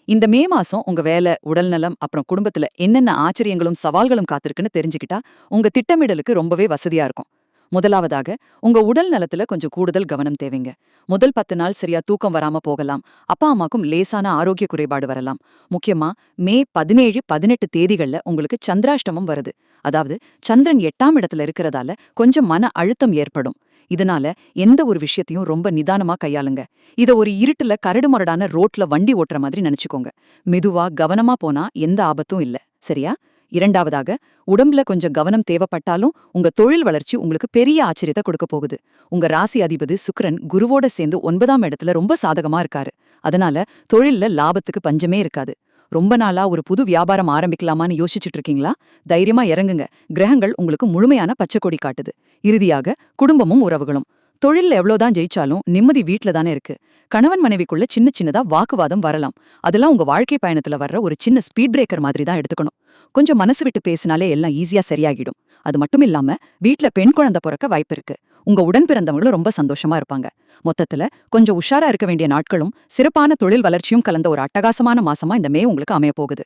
இந்த மே மாசம் உங்க வேலை, உடல்நலம், அப்புறம் குடும்பத்துல என்னென்ன ஆச்சரியங்களும், சவால்களும் காத்திருக்குன்னு தெரிஞ்சுக்கிட்டா, உங்க திட்டமிடலுக்கு ரொம்பவே வசதியா இருக்கும். முதலாவதாக, உங்க உடல் நலத்துல கொஞ்சம் கூடுதல் கவனம் தேவைங்க. முதல் 10 நாள் சரியா தூக்கம் வராம போகலாம். அப்பா, அம்மாக்கும் லேசான ஆரோக்கிய குறைபாடு வரலாம். முக்கியமா மே 17, 18 தேதிகள்ல உங்களுக்கு சந்திராஷ்டமம் வருது. அதாவது சந்திரன் 8ஆம் இடத்துல இருக்கிறதால கொஞ்சம் மன அழுத்தம் ஏற்படும். இதனால எந்த ஒரு விஷயத்தையும் ரொம்ப நிதானமா கையாளுங்க. இத ஒரு இருட்டுல கரடுமுரடான ரோட்ல வண்டி ஓட்டுற மாதிரி நினைச்சுக்கோங்க. மெதுவா கவனமா போனா எந்த ஆபத்தும் இல்ல. சரியா? இரண்டாவதாக, உடம்புல கொஞ்சம் கவனம் தேவைப்பட்டாலும் உங்க தொழில் வளர்ச்சி உங்களுக்கு பெரிய ஆச்சரியத்தை கொடுக்க போகுது. உங்க ராசி அதிபதி சுக்கிரன் குருவோட சேர்ந்து 9ஆம் இடத்துல ரொம்ப சாதகமா இருக்காரு. அதனால தொழில்ல லாபத்துக்கு பஞ்சமே இருக்காது. ரொம்ப நாளா ஒரு புது வியாபாரம் ஆரம்பிக்கலாமான்னு யோசிச்சுட்டு இருக்கீங்களா? தைரியமா இறங்குங்க. கிரகங்கள் உங்களுக்கு முழுமையான பச்சைக்கொடி காட்டுது. இறுதியாக, குடும்பமும் உறவுகளும். தொழில்ல எவ்வளவுதான் ஜெயிச்சாலும் நிம்மதி வீட்ல தானே இருக்கு. கணவன் மனைவிக்குள்ள சின்ன சின்னதா வாக்குவாதம் வரலாம். அதெல்லாம் உங்க வாழ்க்கை பயணத்துல வர்ற ஒரு சின்ன ஸ்பீட் பிரேக்கர் மாதிரி தான் எடுத்துக்கணும். கொஞ்சம் மனசு விட்டு பேசினாலே எல்லாம் ஈஸியா சரியாகிடும். அது மட்டும் இல்லாம வீட்ல பெண் குழந்தை பிறக்க வாய்ப்பு இருக்கு. உங்க உடன் பிறந்தவங்களும் ரொம்ப சந்தோஷமா இருப்பாங்க. மொத்தத்துல கொஞ்சம் உஷாரா இருக்க வேண்டிய நாட்களும் சிறப்பான தொழில் வளர்ச்சியும் கலந்த ஒரு அட்டகாசமான மாசமா இந்த மே உங்களுக்கு அமைய போகுது.